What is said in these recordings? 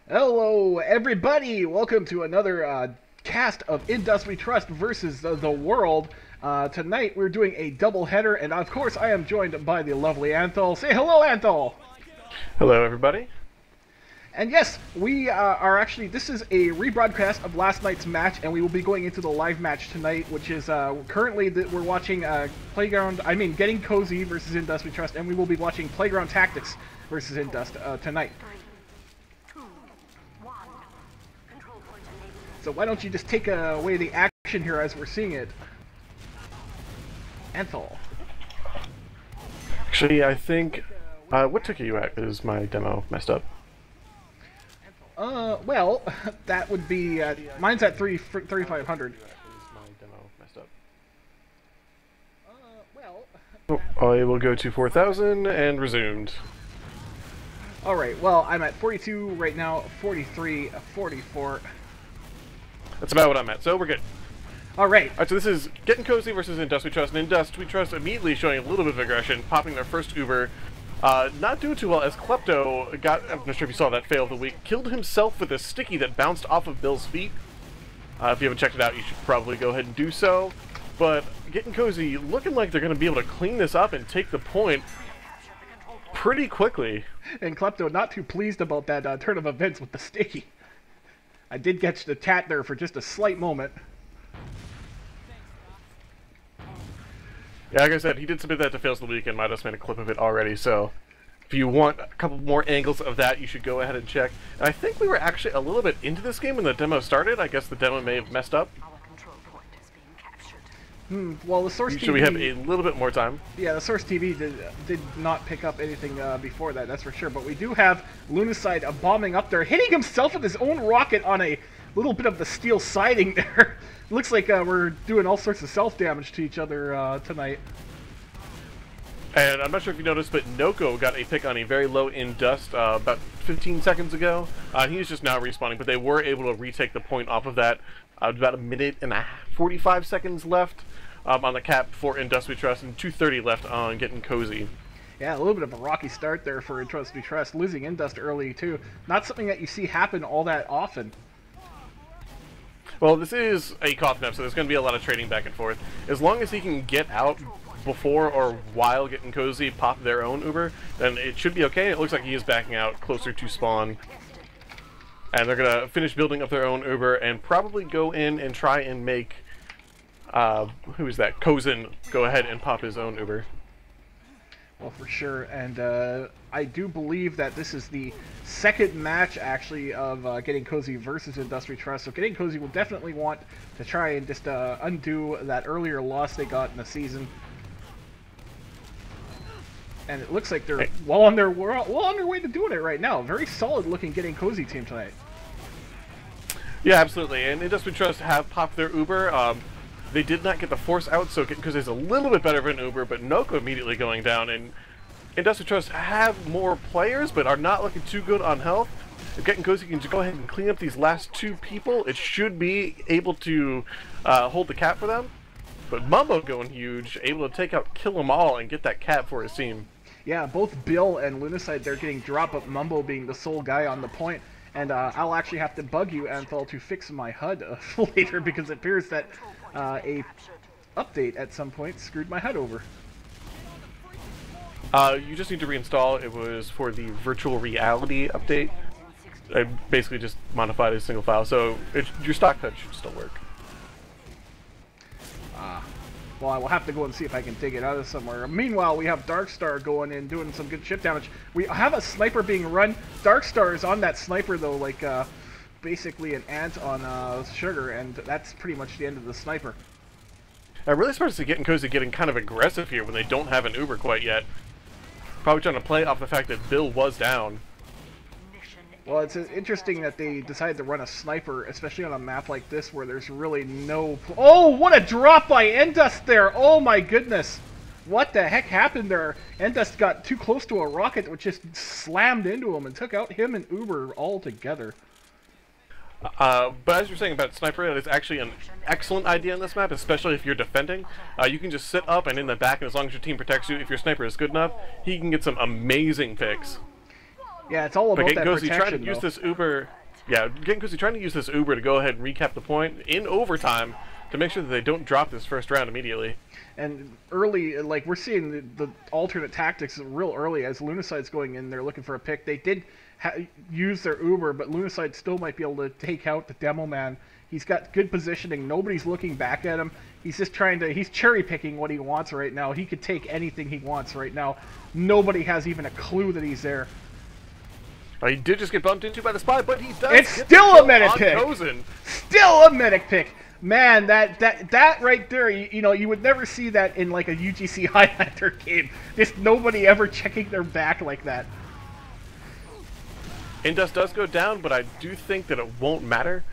Hello, everybody! Welcome to another cast of Indust We Trust versus the World. Tonight we're doing a double header, and of course I am joined by the lovely Anthol. Say hello, Anthol! Hello, everybody. And yes, we are actually, this is a rebroadcast of last night's match, and we will be going into the live match tonight, which is currently we're watching Getting Cozy versus Indust We Trust, and we will be watching Playground Tactics versus Indust tonight. So why don't you just take away the action here as we're seeing it? Anthol. Actually, I think... what ticket are you at? Is my demo messed up? Well, that would be... mine's at 3,500. I will go to 4,000 and resumed. Alright, well, I'm at 42 right now, 43, 44... That's about what I'm at, so we're good. Alright. Alright, so this is Gettin Cozy versus Indust We Trust, and Indust We Trust immediately showing a little bit of aggression, popping their first Uber. Not doing too well, as Klepto got, I'm not sure if you saw that fail of the week, killed himself with a sticky that bounced off of Bill's feet. If you haven't checked it out, you should probably go ahead and do so. But Gettin Cozy looking like they're going to be able to clean this up and take the point pretty quickly. And Klepto not too pleased about that turn of events with the sticky. I did catch the tat there for just a slight moment. Yeah, like I said, he did submit that to Fails of the Week and might have made a clip of it already, so if you want a couple more angles of that, you should go ahead and check. And I think we were actually a little bit into this game when the demo started. I guess the demo may have messed up. Well, the Source TV... Should we have a little bit more time? Yeah, the Source TV did not pick up anything before that, that's for sure. But we do have Lunacide bombing up there, hitting himself with his own rocket on a little bit of the steel siding there. Looks like we're doing all sorts of self-damage to each other tonight. And I'm not sure if you noticed, but Noko got a pick on a very low Indust about 15 seconds ago. He's just now respawning, but they were able to retake the point off of that. About a minute and 45 seconds left on the cap for Indust We Trust, and 2:30 left on Gettin Cozy. Yeah, a little bit of a rocky start there for Indust We Trust, losing Indust early too. Not something that you see happen all that often. Well, this is a cough nap, so there's going to be a lot of trading back and forth. As long as he can get out before or while Gettin Cozy pop their own Uber, then it should be okay. It looks like he is backing out closer to spawn. And they're going to finish building up their own Uber and probably go in and try and make, who is that? Kozin go ahead and pop his own Uber. Well, for sure, and I do believe that this is the second match, actually, of Gettin Cozy versus Indust We Trust. So Gettin Cozy will definitely want to try and just undo that earlier loss they got in the season. And it looks like they're well on their way to doing it right now. Very solid-looking Gettin Cozy team tonight. Yeah, absolutely. And Indust We Trust have popped their Uber. They did not get the force out, so because it's a little bit better of an Uber, but Noko immediately going down. And Indust We Trust have more players, but are not looking too good on health. If Gettin Cozy can just go ahead and clean up these last two people, it should be able to hold the cap for them. But Mumbo going huge, able to kill them all and get that cap for his team. Yeah, both Bill and Lunacide, they're getting dropped, but Mumbo being the sole guy on the point. And I'll actually have to bug you, Anthol, to fix my HUD later, because it appears that a update at some point screwed my HUD over. You just need to reinstall. It was for the virtual reality update. I basically just modified a single file, so your stock HUD should still work. Well, I will have to go and see if I can dig it out of somewhere. Meanwhile, we have Darkstar going in, doing some good chip damage. We have a sniper being run. Darkstar is on that sniper, though, like basically an ant on sugar, and that's pretty much the end of the sniper. I'm really surprised to Gettin Cozy getting kind of aggressive here when they don't have an Uber quite yet. Probably trying to play off the fact that Bill was down. Well, it's interesting that they decided to run a sniper, especially on a map like this where there's really no... Oh, what a drop by Indust there! Oh my goodness! What the heck happened there? Indust got too close to a rocket which just slammed into him and took out him and Uber all together. But as you're saying about sniper, it is actually an excellent idea on this map, especially if you're defending. You can just sit up and in the back, and as long as your team protects you, if your sniper is good enough, he can get some amazing picks. Yeah, it's all about But that Gettin protection, trying to use this Uber. Yeah, Gettin trying to use this Uber to go ahead and recap the point in overtime to make sure that they don't drop this first round immediately. And early, like, we're seeing the alternate tactics real early as Lunicide's going in there looking for a pick. They did use their Uber, but Lunacide still might be able to take out the Demo Man. He's got good positioning. Nobody's looking back at him. He's just he's cherry-picking what he wants right now. He could take anything he wants right now. Nobody has even a clue that he's there. He did just get bumped into by the spy, but he does. It's still a medic pick. Still a medic pick. Man, that right there, you know, you would never see that in like a UGC Highlander game. Just nobody ever checking their back like that. Indus does go down, but I do think that it won't matter.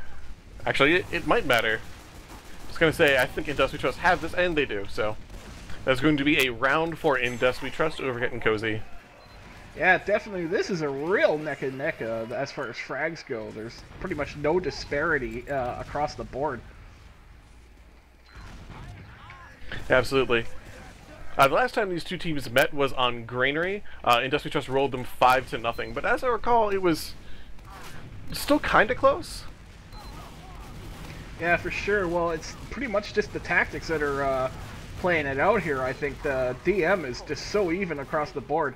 Actually, it might matter. I was going to say, I think Indus We Trust have this, and they do, so. That's going to be a round for Indus We Trust over Gettin Cozy. Yeah, definitely. This is a real neck and neck as far as frags go. There's pretty much no disparity across the board. Absolutely. The last time these two teams met was on Granary. Indus We Trust rolled them 5-0, but as I recall, it was still kind of close. Yeah, for sure. Well, it's pretty much just the tactics that are playing it out here. I think the DM is just so even across the board.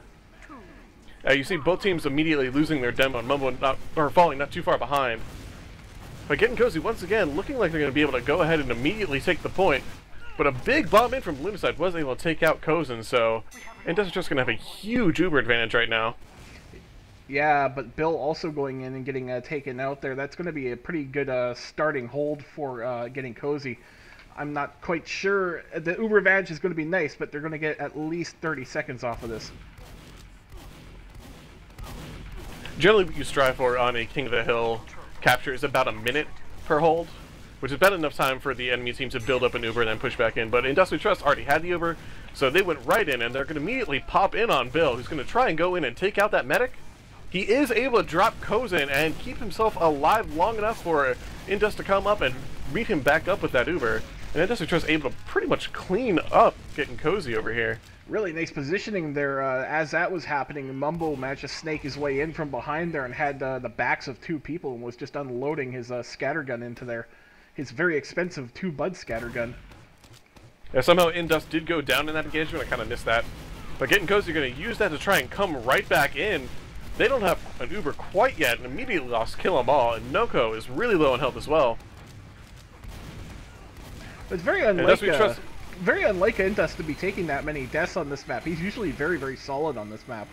You see both teams immediately losing their demo and Mumbo falling not too far behind. But Gettin Cozy once again looking like they're going to be able to go ahead and immediately take the point. But a big bomb in from Lunacide was able to take out Cozen, so Indus just going to have a huge Uber advantage right now. Yeah, but Bill also going in and getting taken out there. That's going to be a pretty good starting hold for Gettin Cozy. I'm not quite sure. The Uber advantage is going to be nice, but they're going to get at least 30 seconds off of this. Generally what you strive for on a King of the Hill capture is about a minute per hold, which is about enough time for the enemy team to build up an Uber and then push back in. But Indus We Trust already had the Uber, so they went right in, and they're going to immediately pop in on Bill, who's going to try and go in and take out that medic. He is able to drop Cozen and keep himself alive long enough for Indus to come up and meet him back up with that Uber. And Indus We Trust able to pretty much clean up Gettin Cozy over here. Really nice positioning there. As that was happening, Mumbo managed to snake his way in from behind there and had the backs of two people and was just unloading his scattergun into there. His very expensive 2-bud scattergun. Yeah, somehow Indus did go down in that engagement. I kind of missed that. But Gettin Cozy are going to use that to try and come right back in. They don't have an Uber quite yet and immediately lost Kill 'Em All, and Noko is really low on health as well. It's very unlike Indus to be taking that many deaths on this map. He's usually very, very solid on this map.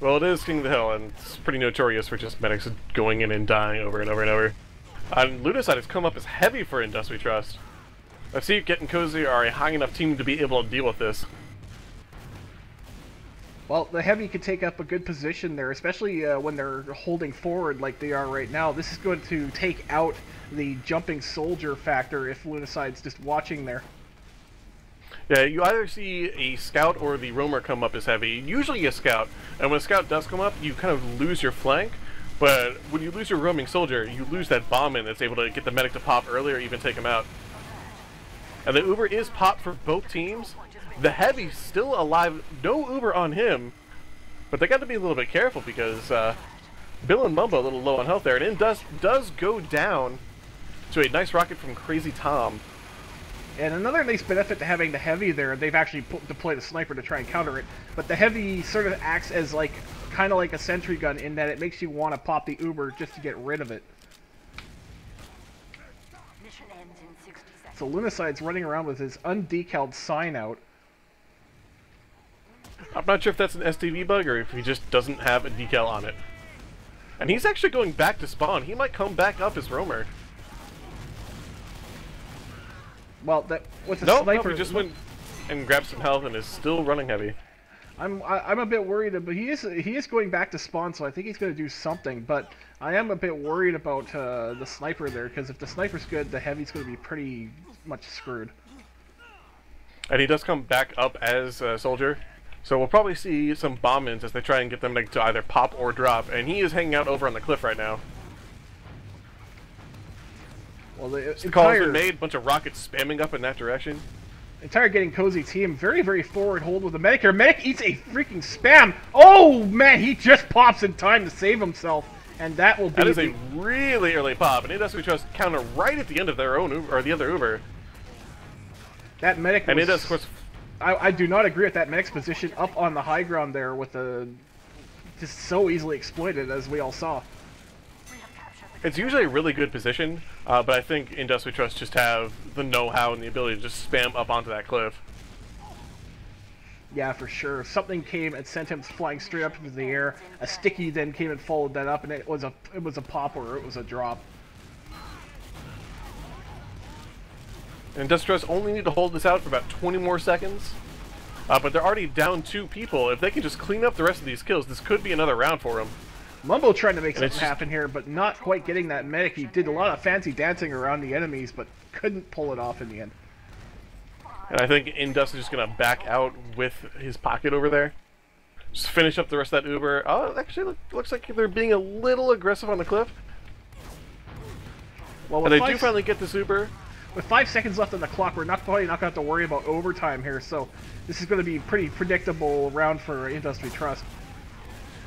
Well, it is King of the Hill, and it's pretty notorious for just medics going in and dying over and over and over. And Lunacide has come up as heavy for Indus We Trust. I see Gettin Cozy are a high enough team to be able to deal with this. Well, the heavy could take up a good position there, especially when they're holding forward like they are right now. This is going to take out the jumping soldier factor if Lunacide's just watching there. Yeah, you either see a scout or the roamer come up as heavy. Usually a scout, and when a scout does come up, you kind of lose your flank. But when you lose your roaming soldier, you lose that bomb in that's able to get the medic to pop early or even take him out. And the Uber is popped for both teams. The heavy's still alive, no Uber on him, but they got to be a little bit careful because Bill and Mumbo a little low on health there, and Indus does go down to a nice rocket from Crazy Tom. And another nice benefit to having the heavy there, they've actually deployed a sniper to try and counter it, but the heavy sort of acts as like kind of like a sentry gun in that it makes you want to pop the Uber just to get rid of it. So Lunacide's running around with his undecaled sign out. I'm not sure if that's an STV bug or if he just doesn't have a decal on it. And he's actually going back to spawn. He might come back up as roamer. Well, that with the sniper, sniper, he just went and grabbed some health and is still running heavy. I'm a bit worried, but he is going back to spawn, so I think he's going to do something. But I am a bit worried about the sniper there, because if the sniper's good, the heavy's going to be pretty much screwed. And he does come back up as a soldier, so we'll probably see some bomb-ins as they try and get them to either pop or drop. And he is hanging out over on the cliff right now. Well, the call has been made, bunch of rockets spamming up in that direction. Entire Getting Cozy team, very, very forward hold with the medic here. Medic eats a freaking spam. Oh, man, he just pops in time to save himself. And that will be... That is a really early pop, and Industry Trust counter right at the end of their own Uber, or the other Uber. That medic and was... it does, of course... I do not agree with that medic's position up on the high ground there with the... Just so easily exploited, as we all saw. It's usually a really good position, but I think Industry Trust just have the know-how and the ability to just spam up onto that cliff. Yeah, for sure. Something came and sent him flying straight up into the air. A sticky then came and followed that up, and it was a pop or it was a drop. And Industrious only need to hold this out for about 20 more seconds. But they're already down 2 people. If they can just clean up the rest of these kills, this could be another round for them. Mumbo trying to make something happen here, but not quite getting that medic. He did a lot of fancy dancing around the enemies, but couldn't pull it off in the end. And I think Indus is just going to back out with his pocket over there. Just finish up the rest of that Uber. Oh, actually, looks like they're being a little aggressive on the cliff. Well, and they do finally get this Uber. With 5 seconds left on the clock, we're probably not going to have to worry about overtime here, so this is going to be a pretty predictable round for Industry Trust.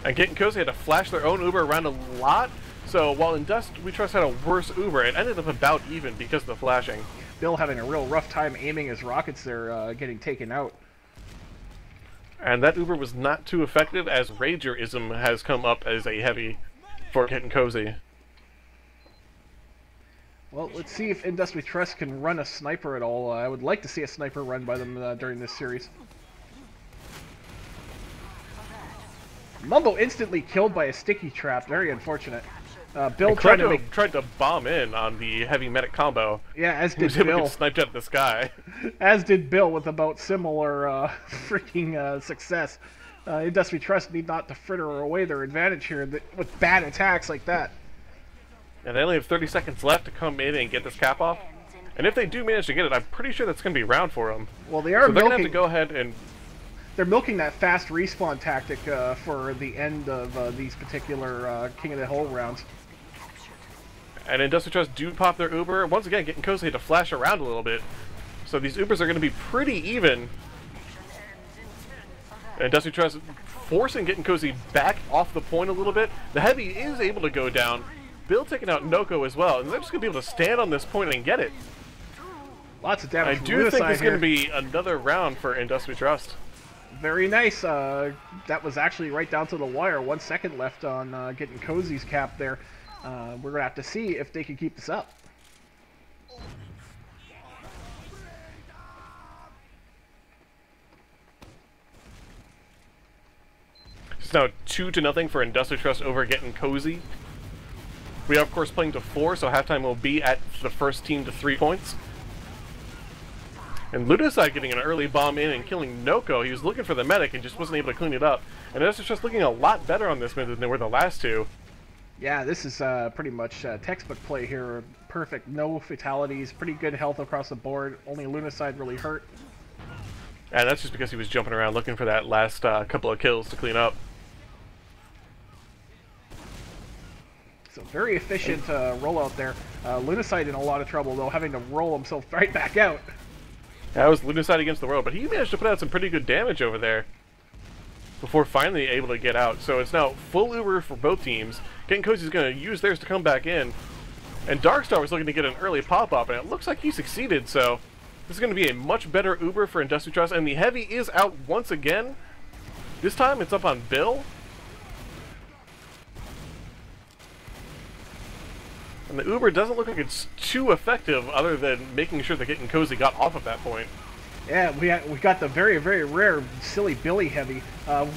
And Gettin Cozy had to flash their own Uber around a lot, so while Industry Trust had a worse Uber, it ended up about even because of the flashing. Bill having a real rough time aiming his rockets there, getting taken out. And that Uber was not too effective, as Ragerism has come up as a heavy for Gettin Cozy. Well, let's see if Industry Trust can run a sniper at all. I would like to see a sniper run by them during this series. Mumbo instantly killed by a sticky trap. Very unfortunate. Bill tried to bomb in on the heavy medic combo. Yeah, as did Bill. He was able to get sniped sniped out of the sky. As did Bill with about similar freaking success. Industry Trust need not to fritter away their advantage here with bad attacks like that. And they only have 30 seconds left to come in and get this cap off. And if they do manage to get it, I'm pretty sure that's going to be round for them. Well, they are so they're going to have to go ahead and... They're milking that fast respawn tactic for the end of these particular King of the Hill rounds. And Industry Trust do pop their Uber. Once again, Gettin Cozy had to flash around a little bit. So these Ubers are going to be pretty even. And Industry Trust forcing Gettin Cozy back off the point a little bit. The heavy is able to go down. Bill taking out Noko as well. And they're just going to be able to stand on this point and get it. Lots of damage. I do think this is going to be another round for Industry Trust. Very nice. That was actually right down to the wire. 1 second left on Gettin Cozy's cap there. We're going to have to see if they can keep this up. It's now 2-0 for Industry Trust over Gettin Cozy. We are, of course, playing to 4, so halftime will be at the first team to 3 points. And Ludicide getting an early bomb in and killing Noko. He was looking for the medic and just wasn't able to clean it up. And Industry Trust looking a lot better on this mid than they were the last 2. Yeah, this is pretty much textbook play here. Perfect, no fatalities, pretty good health across the board. Only Lunacide really hurt. And that's just because he was jumping around looking for that last couple of kills to clean up. So very efficient rollout there. Lunacide in a lot of trouble though, having to roll himself right back out. That was Lunacide against the world, but he managed to put out some pretty good damage over there before finally able to get out. So it's now full Uber for both teams. Gettin Cozy's going to use theirs to come back in. And Darkstar was looking to get an early pop-up, and it looks like he succeeded, so this is going to be a much better Uber for Industry Trust. And the Heavy is out once again. This time it's up on Bill. And the Uber doesn't look like it's too effective other than making sure that Gettin Cozy got off of that point. Yeah, we got the very, very rare Silly Billy Heavy.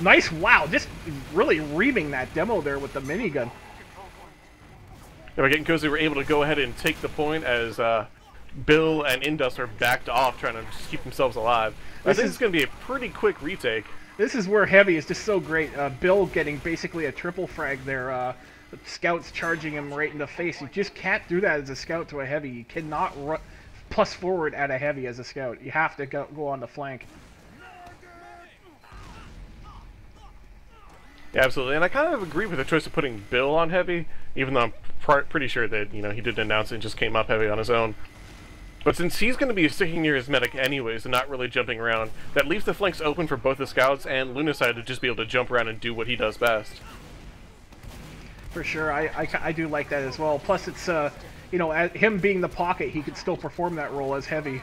Nice, wow, just really reaming that demo there with the minigun. Yeah, but Gettin Cozy were able to go ahead and take the point as Bill and Indus are backed off trying to just keep themselves alive. I think it's going to be a pretty quick retake. This is where Heavy is just so great. Bill getting basically a triple frag there. The scouts charging him right in the face. You just can't do that as a scout to a Heavy. You cannot plus forward at a Heavy as a scout. You have to go on the flank. Yeah, absolutely. And I kind of agree with the choice of putting Bill on Heavy, even though I'm pretty sure that, you know, he didn't announce it and just came up Heavy on his own. But since he's going to be sticking near his medic anyways and not really jumping around, that leaves the flanks open for both the scouts and Lunaside to just be able to jump around and do what he does best. For sure, I do like that as well. Plus, it's, you know, him being the pocket, he can still perform that role as heavy.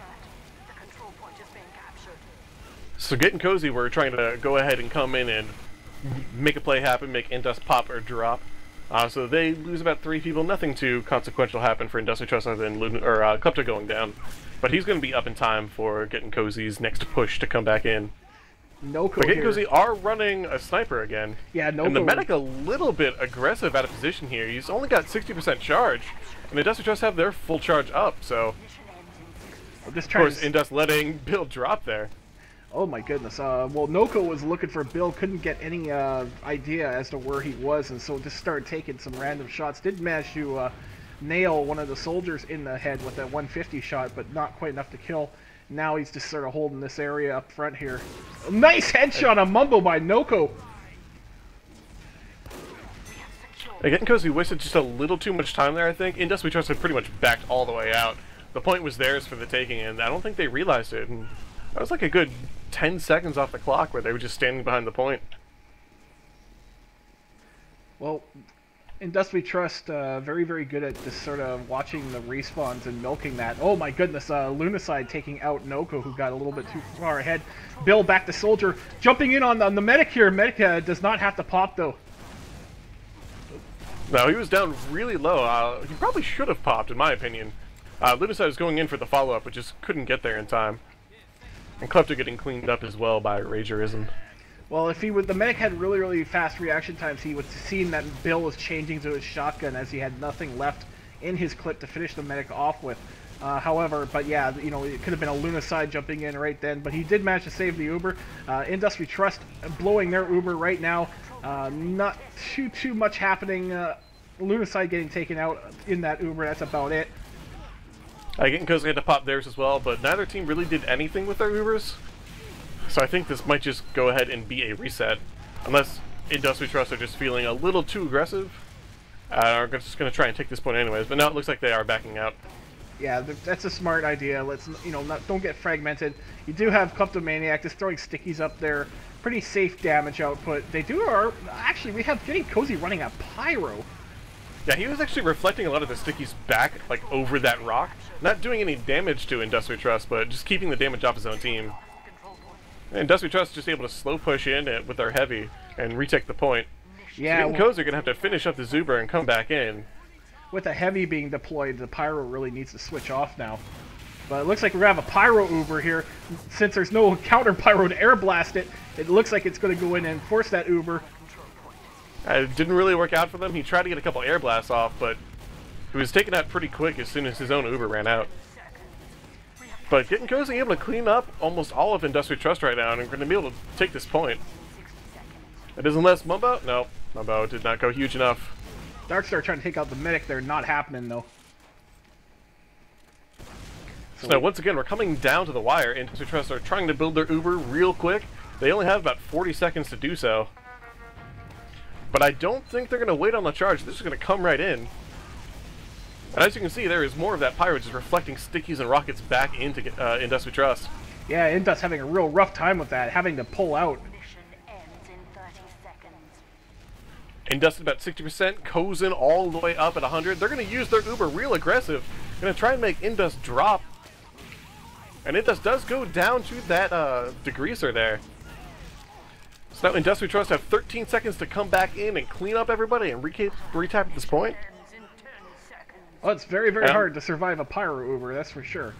So Gettin Cozy, we're trying to go ahead and come in and make a play happen, make Indus pop or drop. So they lose about 3 people. Nothing too consequential happened for Industry Trust other than Klepto going down. But he's going to be up in time for Gettin Cozy's next push to come back in. Noko but Gettin Cozy are running a sniper again. Yeah, Noko. And the medic a little bit aggressive out of position here. He's only got 60% charge. And Industry Trust have their full charge up, so... Of course, Indus letting Bill drop there. Oh my goodness. Well, Noko was looking for Bill, couldn't get any idea as to where he was, and so just started taking some random shots. Did manage to nail one of the soldiers in the head with that 150 shot, but not quite enough to kill. Now he's just sort of holding this area up front here. Nice headshot on Mumbo by Noko! Gettin Cozy wasted just a little too much time there, I think. Industry Trust had pretty much backed all the way out. The point was theirs for the taking, and I don't think they realized it. And that was like a good 10 seconds off the clock where they were just standing behind the point. Well, Industry Trust, very, very good at just sort of watching the respawns and milking that. Oh my goodness, Lunaside taking out Noko, who got a little bit too far ahead. Bill back to Soldier, jumping in on the medic here. Medic does not have to pop, though. No, he was down really low. He probably should have popped, in my opinion. Lunaside was going in for the follow-up, but just couldn't get there in time. And Klepto getting cleaned up as well by Ragerism. Well, if he would, the medic had really, really fast reaction times, he would have seen that Bill was changing to his shotgun as he had nothing left in his clip to finish the medic off with. However, but yeah, you know, it could have been a Lunaside jumping in right then, but he did manage to save the Uber. Industry Trust blowing their Uber right now. Not too much happening. Lunaside getting taken out in that Uber, that's about it. Gettin Cozy had to pop theirs as well, but neither team really did anything with their Ubers. So I think this might just go ahead and be a reset. Unless Industry Trust are just feeling a little too aggressive. Are just going to try and take this point anyways, but now it looks like they are backing out. Yeah, that's a smart idea. Let's, you know, don't get fragmented. You do have Kleptomaniac just throwing stickies up there. Pretty safe damage output. They actually, we have Gettin Cozy running a Pyro. Yeah, he was actually reflecting a lot of the stickies back, like, over that rock. Not doing any damage to Industry Trust, but just keeping the damage off his own team. And Industry Trust just able to slow push in with their heavy and retake the point. Yeah, so Gettin Cozy are going to have to finish up the Zuber and come back in. With a heavy being deployed, the Pyro really needs to switch off now. But it looks like we're going to have a Pyro Uber here. Since there's no counter Pyro to air blast it, it looks like it's going to go in and force that Uber. It didn't really work out for them. He tried to get a couple air blasts off, but he was taken out pretty quick as soon as his own Uber ran out. But Gettin Cozy able to clean up almost all of Industry Trust right now, and we're going to be able to take this point. It is unless Mumbo? No, Mumbo did not go huge enough. Darkstar trying to take out the medic there, not happening though. So now once again, we're coming down to the wire. Industry Trust are trying to build their Uber real quick. They only have about 40 seconds to do so. But I don't think they're going to wait on the charge. They're just going to come right in. And as you can see, there is more of that Pyro just reflecting stickies and rockets back into Industry Trust. Yeah, Indus having a real rough time with that, having to pull out. Indus at about 60%, Cozen all the way up at 100. They're going to use their Uber real aggressive. Going to try and make Indus drop. And Indus does go down to that degreaser there. So now Industry Trust have 13 seconds to come back in and clean up everybody and retap at this point. Oh, it's very, very hard to survive a Pyro Uber, that's for sure.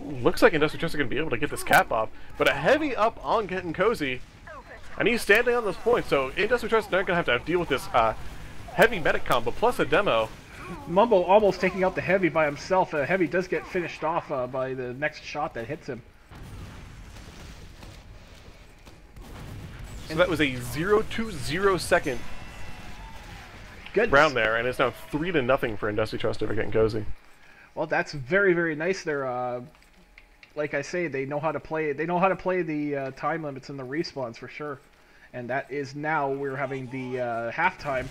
Looks like Industry Trust are going to be able to get this cap off. But a heavy up on Gettin Cozy. And he's standing on this point, so Industry Trust are not going to have to deal with this heavy medic combo plus a demo. Mumbo almost taking out the heavy by himself. Heavy does get finished off by the next shot that hits him. So that was a 0.20 second round there, and it's now 3-0 for Industry Trust over Gettin Cozy. Well, that's very, very nice there. Like I say, they know how to play. They know how to play the time limits and the respawns for sure. And that is now we're having the halftime.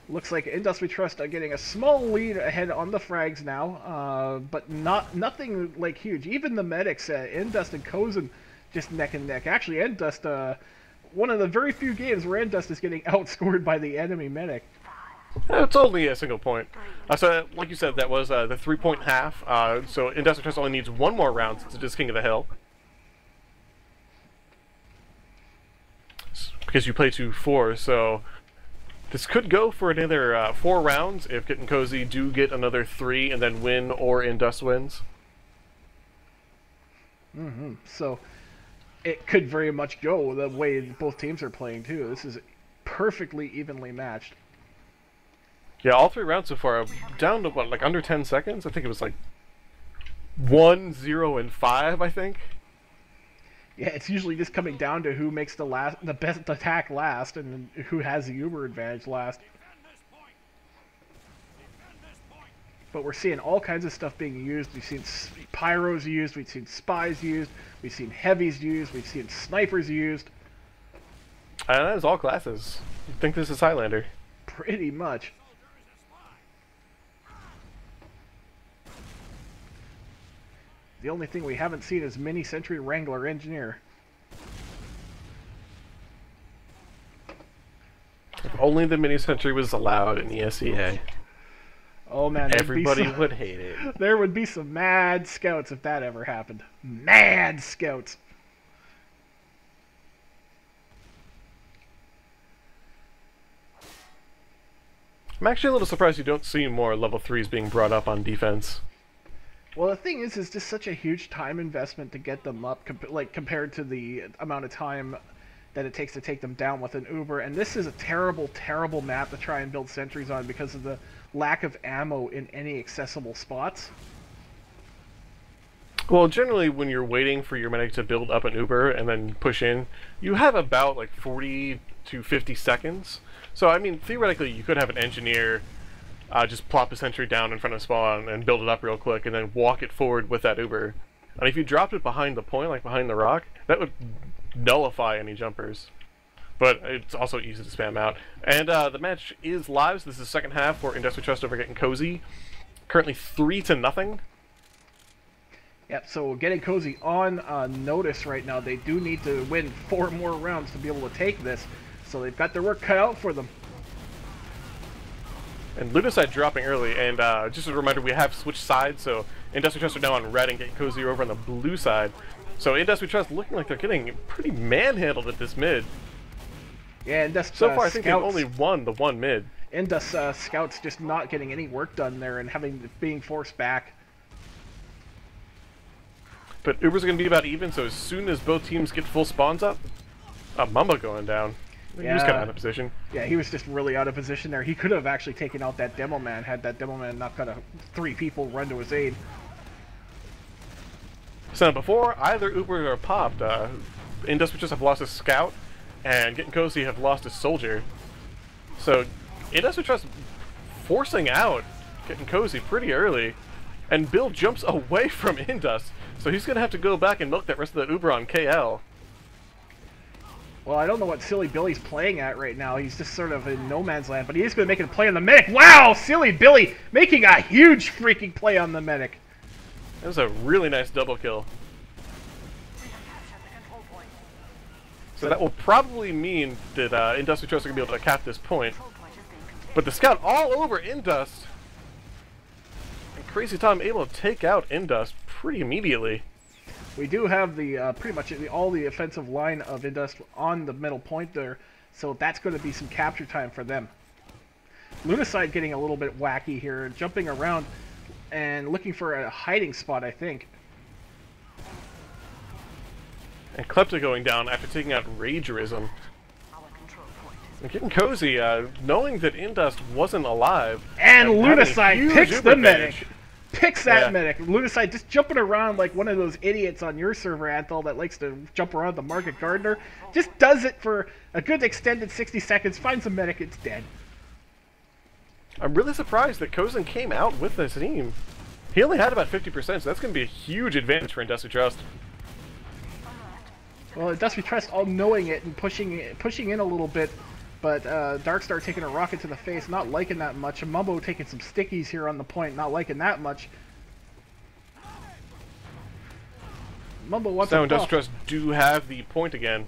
Looks like Industry Trust are getting a small lead ahead on the frags now, but nothing like huge. Even the medics, Indust and Kozen, just neck and neck. Actually, Indust, one of the very few games where Indust is getting outscored by the enemy medic. It's only a single point. So, like you said, that was the 3-point half. So Industry Trust only needs one more round since it is King of the Hill. Because you play 2-4, so this could go for another 4 rounds if Gettin Cozy do get another 3 and then win, or Indust wins. So it could very much go the way both teams are playing too. This is perfectly evenly matched. Yeah, all 3 rounds so far, down to what, like under 10 seconds? I think it was like 1, 0, and 5, I think. Yeah, it's usually just coming down to who makes the best attack last, and who has the Uber advantage last. But we're seeing all kinds of stuff being used. We've seen pyros used, we've seen spies used, we've seen heavies used, we've seen snipers used. And that is all classes. I think this is Highlander. Pretty much. The only thing we haven't seen is Mini Sentry Wrangler Engineer. If only the Mini Sentry was allowed in the ESEA. Oh man, everybody would hate it. There would be some mad scouts if that ever happened. Mad scouts. I'm actually a little surprised you don't see more level 3s being brought up on defense. Well, the thing is, it's just such a huge time investment to get them up, compared to the amount of time that it takes to take them down with an Uber. And this is a terrible, terrible map to try and build sentries on because of the lack of ammo in any accessible spots. Well, generally, when you're waiting for your medic to build up an Uber and then push in, you have about like 40 to 50 seconds. So, I mean, theoretically, you could have an engineer just plop a sentry down in front of spawn and build it up real quick and then walk it forward with that Uber. And if you dropped it behind the point, like behind the rock, that would nullify any jumpers. But it's also easy to spam out. And the match is live, so this is the second half for Industry Trust over Gettin Cozy. Currently 3-0. Yep, so Gettin Cozy on notice right now. They do need to win 4 more rounds to be able to take this. So they've got their work cut out for them. And Ludicide dropping early, and just a reminder, we have switched sides, so Industry Trust are now on red and Gettin Cozy over on the blue side. So Industry Trust looking like they're getting pretty manhandled at this mid. Yeah, Indus so far I think they've only won the one mid. Indus scouts just not getting any work done there and being forced back. But Ubers are going to be about even, so as soon as both teams get full spawns up, Mamba going down. Yeah. He was kind of out of position. Yeah, he was just really out of position there. He could have actually taken out that demo man had that demo man not got 3 people run to his aid. So before either Uber are popped, Industry Trust have lost a scout, and Gettin Cozy have lost a soldier. So Industry Trust forcing out Gettin Cozy pretty early, and Bill jumps away from Indus, so he's going to have to go back and milk that rest of the Uber on KL. Well, I don't know what Silly Billy's playing at right now. He's just sort of in no man's land, but he is going to make a play on the medic. Wow, Silly Billy making a huge freaking play on the medic. That was a really nice double kill. So that will probably mean that Industry Trust are going to be able to cap this point. But the scout all over Indust. And Crazy Tom able to take out Indust pretty immediately. We do have the pretty much all the offensive line of Indust on the middle point there, so that's going to be some capture time for them. Lunacide getting a little bit wacky here, jumping around and looking for a hiding spot, I think. And Klepta going down after taking out Ragerism. And Gettin Cozy, knowing that Indust wasn't alive. And Lunacide picks the medic. Advantage. Picks that medic. Lunacide just jumping around like one of those idiots on your server, Anthol, that likes to jump around the Market Gardener. Just does it for a good extended 60 seconds, finds a medic, it's dead. I'm really surprised that Kozin came out with this team. He only had about 50%, so that's going to be a huge advantage for Industry Trust. Well, Industry Trust all knowing it and pushing in a little bit But Darkstar taking a rocket to the face, not liking that much. Mumbo taking some stickies here on the point, not liking that much. Mumbo wants so a buff. Industrious do have the point again.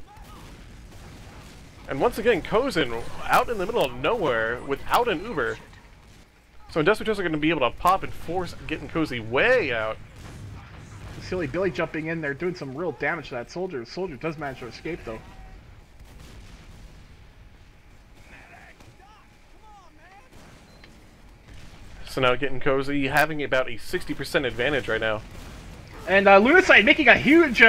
And once again, Kozin out in the middle of nowhere without an Uber. So Industrious are going to be able to pop and force Gettin Cozy way out. Silly Billy jumping in there, doing some real damage to that soldier. The soldier does manage to escape, though. So now Gettin Cozy having about a 60% advantage right now. And Lunaside making a huge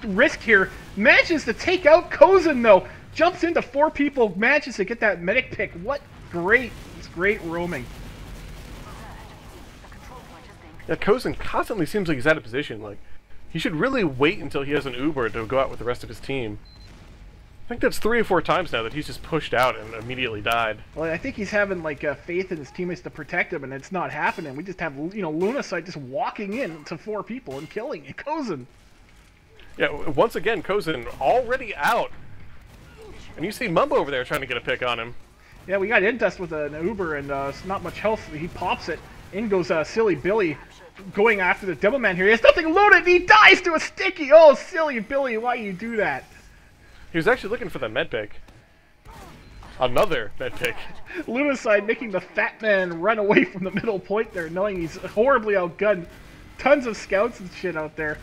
risk here. Manages to take out Kozin, though. Jumps into 4 people, manages to get that medic pick. What it's great roaming. Yeah, Kozin constantly seems like he's out of position. Like, he should really wait until he has an Uber to go out with the rest of his team. I think that's 3 or 4 times now that he's just pushed out and immediately died. Well, I think he's having, like, faith in his teammates to protect him, and it's not happening. We just have, you know, Lunaside just walking in to 4 people and killing Kozin. Yeah, once again, Kozin already out. And you see Mumbo over there trying to get a pick on him. Yeah, we got Indust with an Uber, and it's not much health. He pops it. In goes Silly Billy going after the Devilman here. He has nothing loaded, and he dies to a sticky. Oh, Silly Billy, why you do that? He was actually looking for the med pick. Another med pick. Lunaside making the fat man run away from the middle point there, knowing he's horribly outgunned. Tons of scouts and shit out there.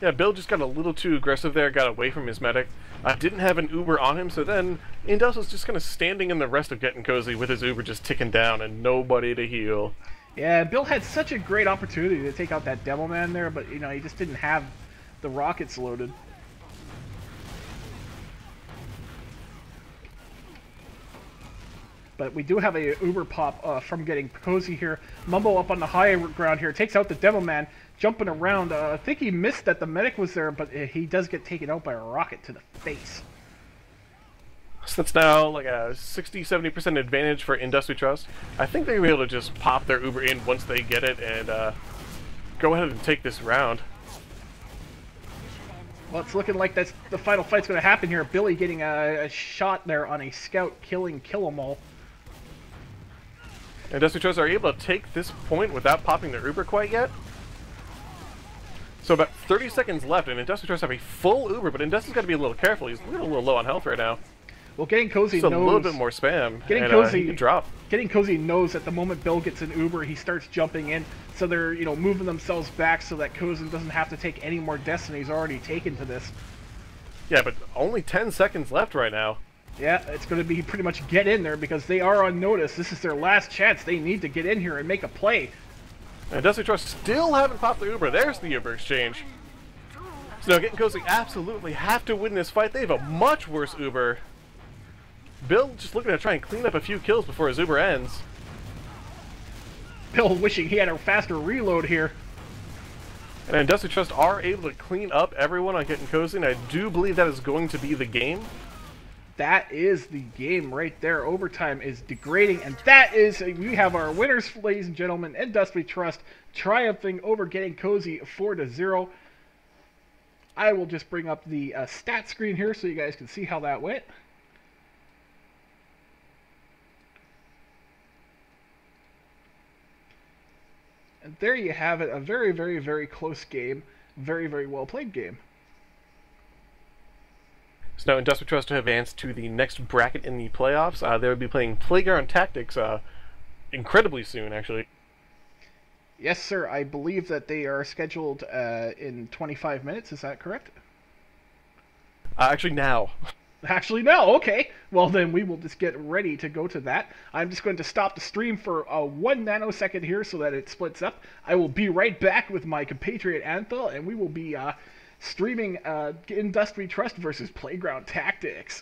Yeah, Bill just got a little too aggressive there, got away from his medic. Didn't have an Uber on him, so then Indus was just kind of standing in the rest of Gettin Cozy with his Uber just ticking down and nobody to heal. Yeah, Bill had such a great opportunity to take out that Devilman there, but, you know, he just didn't have the rockets loaded. But we do have a Uber pop from Gettin Cozy here. Mumbo up on the high ground here, takes out the Devilman, jumping around. I think he missed that the medic was there, but he does get taken out by a rocket to the face. So that's now like a 60-70% advantage for Industry Trust. I think they'll be able to just pop their Uber in once they get it and go ahead and take this round. Well, it's looking like that's the final fight's going to happen here. Billy getting a shot there on a scout, kill 'em all. Industry Trust are able to take this point without popping their Uber quite yet. So about 30 seconds left, and Industry Trust have a full Uber, but Industri's got to be a little careful. He's a little low on health right now. Well, Gettin Cozy knows... knows... a little bit more spam, Gettin and Cozy, he can drop. Gettin Cozy knows that the moment Bill gets an Uber, he starts jumping in, so they're, you know, moving themselves back so that Kozin doesn't have to take any more Destiny's already taken to this. Yeah, but only 10 seconds left right now. Yeah, it's going to be pretty much get in there because they are on notice. This is their last chance. They need to get in here and make a play. And Industry Trust still haven't popped the Uber. There's the Uber exchange. So now Gettin Cozy absolutely have to win this fight. They have a much worse Uber. Bill just looking to try and clean up a few kills before his Uber ends. Bill wishing he had a faster reload here. And Industry Trust are able to clean up everyone on Gettin Cozy, and I do believe that is going to be the game. That is the game right there. Overtime is degrading, and that is, we have our winners, ladies and gentlemen. Industry Trust triumphing over Gettin Cozy 4-0. I will just bring up the stat screen here so you guys can see how that went. And there you have it, a very, very, very close game. Very, very well played game. So now Industry Trust to advance to the next bracket in the playoffs. They will be playing Playground Tactics incredibly soon, actually. Yes, sir. I believe that they are scheduled in 25 minutes. Is that correct? Actually, now. Actually, no. Okay. Well, then we will just get ready to go to that. I'm just going to stop the stream for 1 nanosecond here so that it splits up. I will be right back with my compatriot Anthel, and we will be streaming Industry Trust versus Playground Tactics.